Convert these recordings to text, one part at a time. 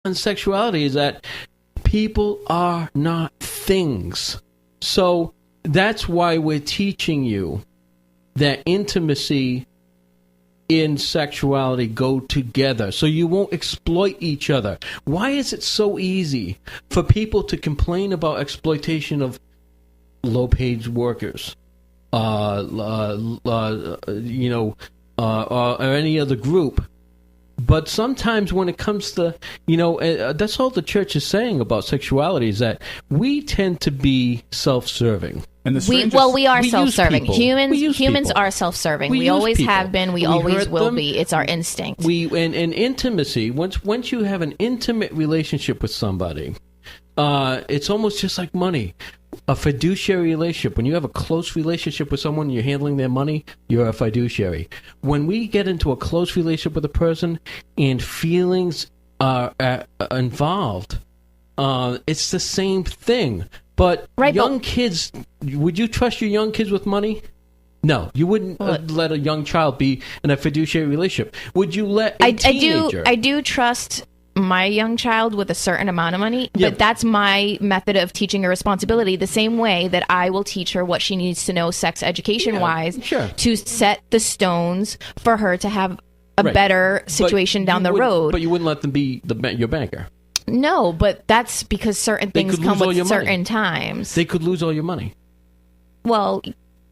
on sexuality is that people are not things. So that's why we're teaching you that intimacy in sexuality go together, so you won't exploit each other. Why is it so easy for people to complain about exploitation of low-paid workers, or any other group? But sometimes when it comes to, that's all the church is saying about sexuality, is that we tend to be self-serving. And we are self-serving. Humans are self-serving. We always people. have been. We always will be. It's our instinct. And intimacy, once you have an intimate relationship with somebody, it's almost just like money. A fiduciary relationship. When you have a close relationship with someone, you're handling their money, you're a fiduciary. When we get into a close relationship with a person and feelings are involved, it's the same thing. But kids, would you trust your young kids with money? No, you wouldn't let a young child be in a fiduciary relationship. Would you let a teenager? I do trust my young child with a certain amount of money, but that's my method of teaching her responsibility, the same way that I will teach her what she needs to know sex education-wise to set the stones for her to have a better situation down the road. But you wouldn't let them be your banker. No, but that's because certain things come with certain times. They could lose all your money. Well,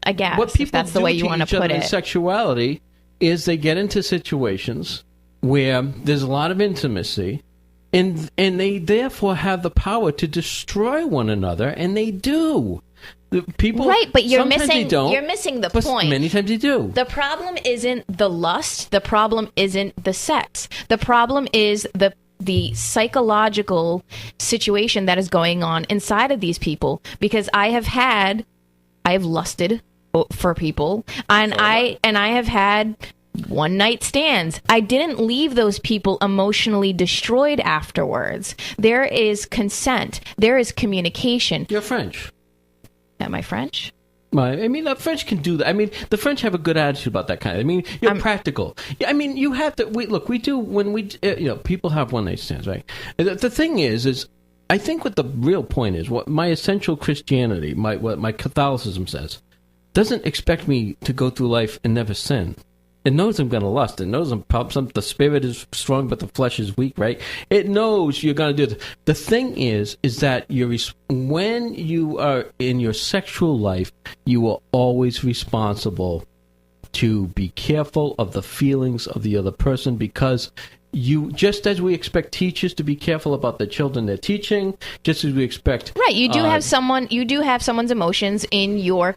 I guess if that's the way you want to put it. Sexuality is they get into situations where there's a lot of intimacy, and they therefore have the power to destroy one another, and they do. People, right, but you're missing the point. Many times you do. The problem isn't the lust. The problem isn't the sex. The problem is the psychological situation that is going on inside of these people. Because I have lusted for people, and I have had one-night stands. I didn't leave those people emotionally destroyed afterwards. There is consent. There is communication. You're French. Am I French? The French can do that. The French have a good attitude about that kind of. You're practical. You have to. We do when we. People have one-night stands, right? The thing is I think what the real point is, what my essential Christianity, what my Catholicism says, doesn't expect me to go through life and never sin. It knows I'm going to lust. It knows the spirit is strong, but the flesh is weak, right? It knows you're going to do it. The thing is that when you are in your sexual life, you are always responsible to be careful of the feelings of the other person, because just as we expect teachers to be careful about the children they're teaching, just as we expect... Right, you do have someone's emotions in your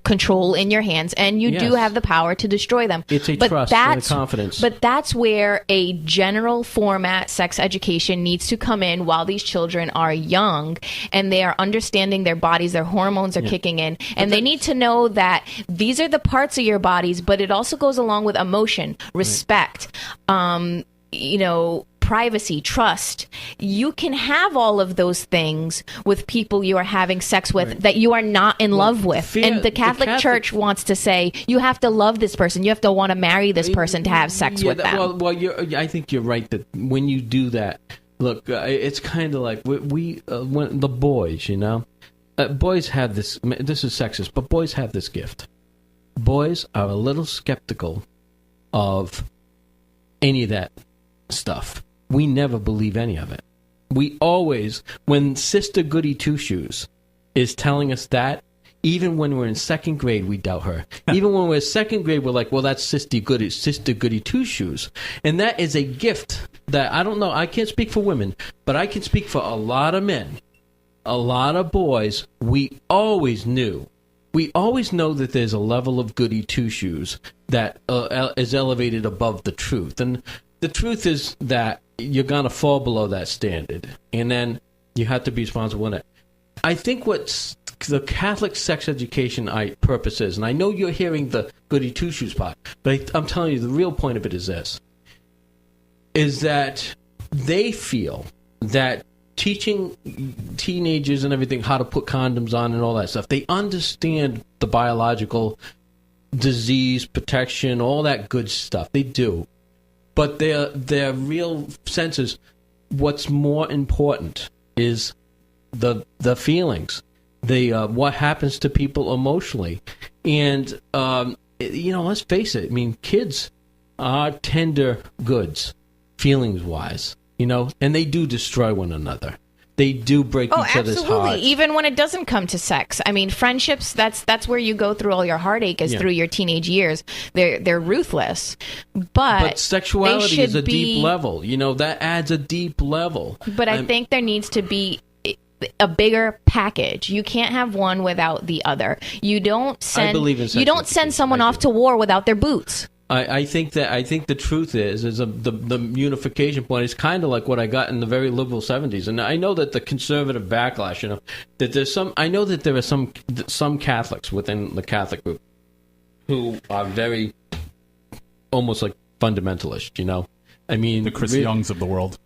control, in your hands, and you do have the power to destroy them. It's a trust and a confidence. But that's where a general format sex education needs to come in while these children are young, and they are understanding their bodies, their hormones are kicking in, and they need to know that these are the parts of your bodies, but it also goes along with emotion, respect, privacy, trust. You can have all of those things with people you are having sex with that you are not in love with. And the Catholic Church wants to say, you have to love this person. You have to want to marry this person to have sex with them. I think you're right that when you do that, look, it's kind of like when the boys, boys have this is sexist, but boys have this gift. Boys are a little skeptical of any of that stuff. We never believe any of it. We always, when Sister Goody Two-Shoes is telling us that, even when we're in second grade, we doubt her. Even when we're in second grade, we're like, well, that's Sister Goody Two-Shoes. And that is a gift that, I don't know, I can't speak for women, but I can speak for a lot of men, a lot of boys. We always knew. We always know that there's a level of Goody Two-Shoes that is elevated above the truth. And the truth is that you're going to fall below that standard, and then you have to be responsible in it. I think what the Catholic sex education purpose is, and I know you're hearing the Goody Two-Shoes part, but I'm telling you the real point of it is this, is that they feel that teaching teenagers and everything how to put condoms on and all that stuff, they understand the biological disease protection, all that good stuff. They do. But their real sense is, what's more important is the feelings, what happens to people emotionally, and let's face it. I mean, kids are tender goods, feelings wise, and they do destroy one another. They do break each other's hearts. Even when it doesn't come to sex. I mean, friendships, that's where you go through all your heartache is through your teenage years. They're ruthless. But sexuality is a deep level. That adds a deep level. But I think there needs to be a bigger package. You can't have one without the other. You don't send someone off to war without their boots. I think the truth is the unification point is kind of like what I got in the very liberal 70s, and I know that the conservative backlash, that there's I know that there are some Catholics within the Catholic group who are very almost like fundamentalists. I mean, the Chris Youngs of the world.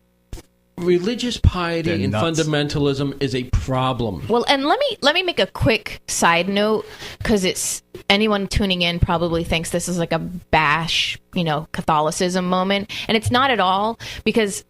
Religious piety and fundamentalism is a problem. Well, and let me make a quick side note, because it's anyone tuning in probably thinks this is like a bash, Catholicism moment, and it's not at all, because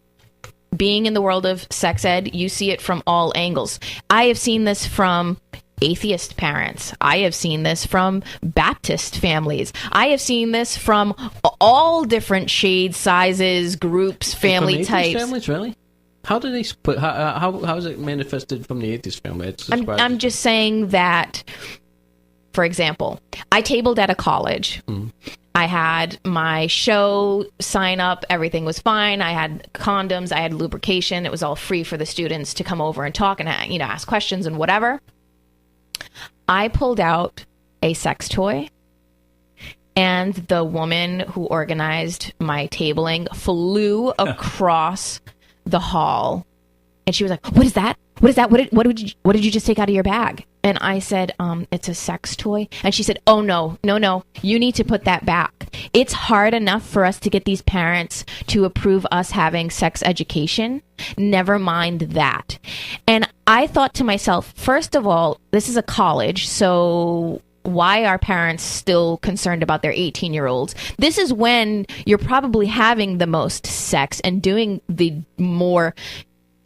being in the world of sex ed, you see it from all angles. I have seen this from atheist parents. I have seen this from Baptist families. I have seen this from all different shades, sizes, groups, family from atheist types. Families, really? How do they split? How is it manifested from the atheist family? I'm just saying that, for example, I tabled at a college. Mm. I had my show sign up. Everything was fine. I had condoms. I had lubrication. It was all free for the students to come over and talk and ask questions and whatever. I pulled out a sex toy, and the woman who organized my tabling flew across the hall, and she was like, "What is that? What is that? What did you just take out of your bag?" And I said, "It's a sex toy." And she said, "Oh no, you need to put that back. It's hard enough for us to get these parents to approve us having sex education. Never mind that." And I thought to myself, first of all, this is a college, so why are parents still concerned about their 18-year-olds? This is when you're probably having the most sex and doing the more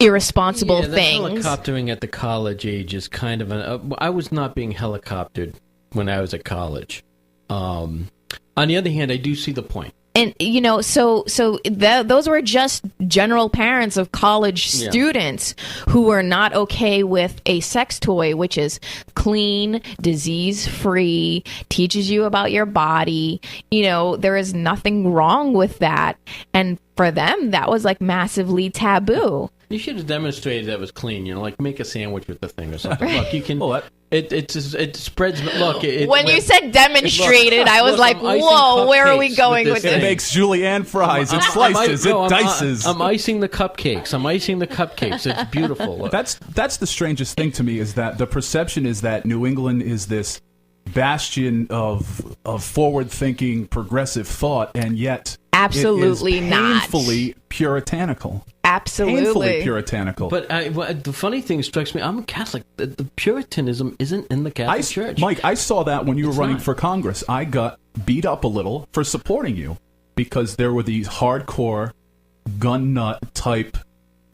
irresponsible things. Helicoptering at the college age is kind of I was not being helicoptered when I was at college. On the other hand, I do see the point. And, those were just general parents of college students who were not okay with a sex toy, which is clean, disease-free, teaches you about your body. There is nothing wrong with that. And for them, that was like massively taboo. You should have demonstrated that it was clean. Like make a sandwich with the thing or something. Look, you can. It spreads. Look, when you said demonstrated, I was like, "Whoa, where are we going with this?" It makes julienne fries. It slices. It dices. I'm icing the cupcakes. It's beautiful. Look. That's the strangest thing to me, is that the perception is that New England is this bastion of forward-thinking, progressive thought, and yet absolutely it is not. Painfully puritanical. Absolutely. Painfully puritanical. But the funny thing strikes me, I'm a Catholic. The Puritanism isn't in the Catholic Church. Mike, I saw that when you were running for Congress. I got beat up a little for supporting you because there were these hardcore gun nut type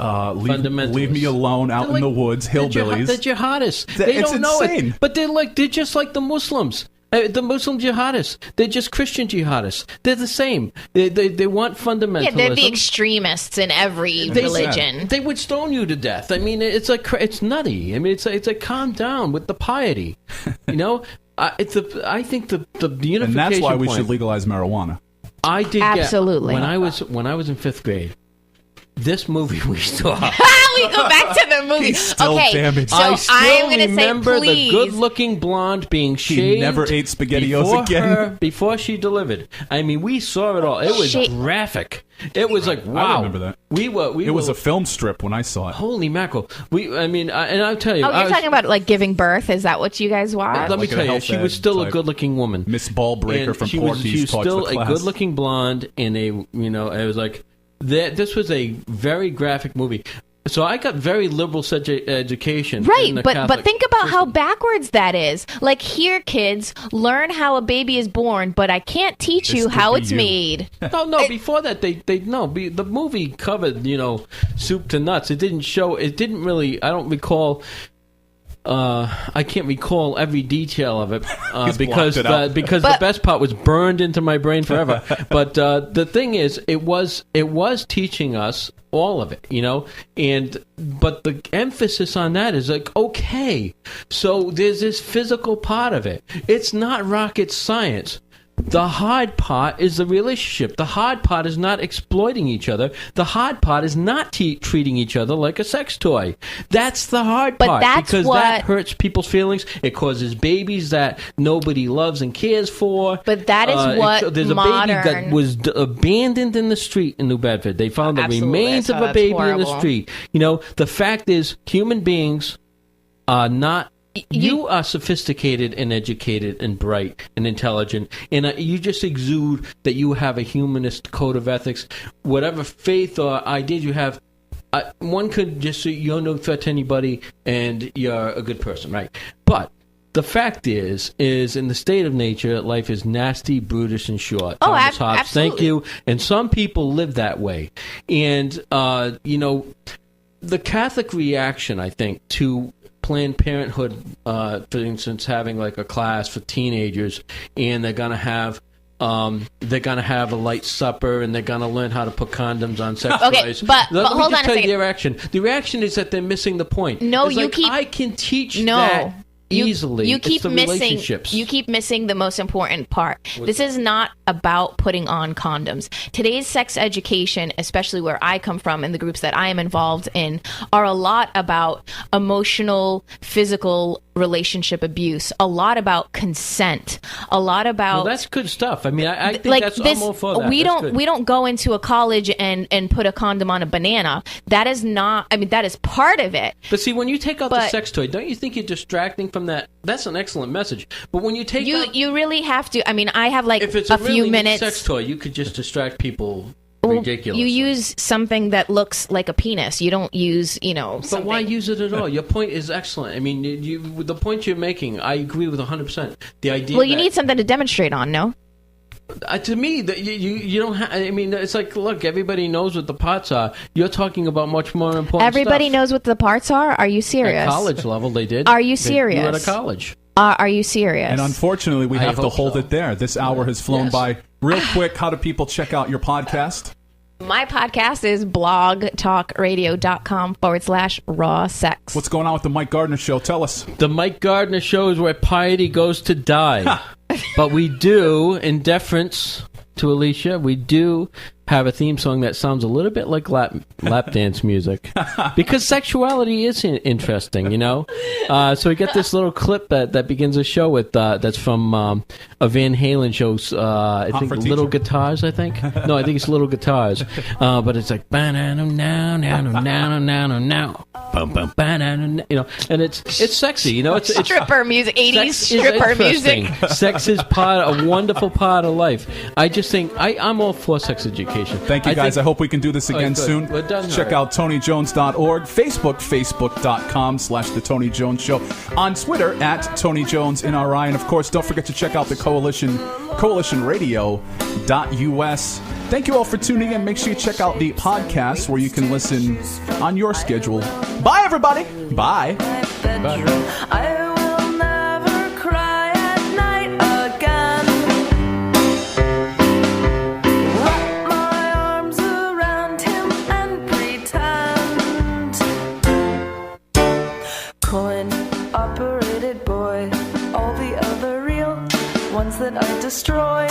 leave me alone out in the woods, hillbillies. The jihadists. They don't know it. But they're just like the Muslims. The Muslim jihadists. They're just Christian jihadists. They're the same. They want fundamentalism. Yeah, they're the extremists in every religion. They would stone you to death. I mean, it's nutty. I mean, it's like calm down with the piety. I think the unification. And that's why we should legalize marijuana. I did absolutely. When I was in 5th grade. This movie we saw. We go back to the movie. He's still damaged. So I still remember the good-looking blonde being shaved. She never ate SpaghettiOs again. Before she delivered. I mean, we saw it all. It was graphic. It was like, wow. I remember that. It was a film strip when I saw it. Holy mackerel. And I'll tell you. Oh, you're talking about like giving birth? Is that what you guys watched? Let me tell you, she was still a good-looking woman. Miss Ballbreaker from Porky's. She was still a good-looking blonde in it was like... This was a very graphic movie. So I got very liberal education. Right, in the but think about system. how backwards that is. Like, here, kids, learn how a baby is born, but I can't teach you how it's made. No. Before that, the movie covered, soup to nuts. It didn't show. It didn't really. I don't recall. I can't recall every detail of it because the best part was burned into my brain forever. But the thing is, it was teaching us all of it, but the emphasis on that is like, okay, so there's this physical part of it. It's not rocket science. The hard part is the relationship. The hard part is not exploiting each other. The hard part is not treating each other like a sex toy. That's the hard part, because that hurts people's feelings. It causes babies that nobody loves and cares for. But that is what there's a baby that was abandoned in the street in New Bedford. They found the remains of a baby in the street. The fact is, human beings are not. You are sophisticated and educated and bright and intelligent, and you just exude that you have a humanist code of ethics. Whatever faith or ideas you have, one could just say you're no threat to anybody and you're a good person, right? But the fact is in the state of nature, life is nasty, brutish, and short. Thomas Hobbes, absolutely. thank you. And some people live that way. And, the Catholic reaction, I think, to Planned Parenthood, for instance, having like a class for teenagers, and they're gonna have a light supper, and they're gonna learn how to put condoms on sex toys. But hold on a second. The reaction. The reaction is that they're missing the point. No, it's you like, keep. I can teach that easily. You keep it's the missing. Relationships. You keep missing the most important part. This is not about putting on condoms. Today's sex education, especially where I come from and the groups that I am involved in, are a lot about emotional, physical relationship abuse, a lot about consent, a lot about. Well, that's good stuff. I mean, I think I'm all for that. We don't go into a college and put a condom on a banana. That is not. I mean, that is part of it. But see, when you take out the sex toy, don't you think you're distracting from that? That's an excellent message. But when you take out, you really have to. I mean, I have like if it's a really few minutes. Sex toy, you could just distract people. Ridiculous. You use something that looks like a penis. You don't use, But why use it at all? Your point is excellent. I mean, the point you're making, I agree with 100%. The idea. Well, you need something to demonstrate on, no? To me, that you don't have. I mean, it's like, look, everybody knows what the parts are. You're talking about much more important. Everybody stuff. knows what the parts are. Are you serious? At college level, they did. Are you serious? You were at a college. Are you serious? And unfortunately, we have to hold it there. This hour has flown by real quick. How do people check out your podcast? My podcast is blogtalkradio.com/raw sex. What's going on with the Mike Gardiner Show? Tell us. The Mike Gardiner Show is where piety goes to die. But we do, in deference to Alicia, we do have a theme song that sounds a little bit like lap dance music, because sexuality is interesting, So we got this little clip that begins the show with that's from a Van Halen show. I think Little Guitars. I think no, I think it's Little Guitars. But it's like and it's sexy, It's stripper music, 80s stripper music. Sex is a wonderful part of life. I just think I'm all for sex education. Thank you, guys. I hope we can do this again soon. We're done. Check out TonyJones.org, Facebook.com/The Tony Jones Show, on Twitter @TonyJonesNRI, and of course, don't forget to check out the Coalition, coalitionradio.us. Thank you all for tuning in. Make sure you check out the podcast where you can listen on your schedule. Bye, everybody. Bye. Bye. Coin-operated boy, all the other real ones that I destroy.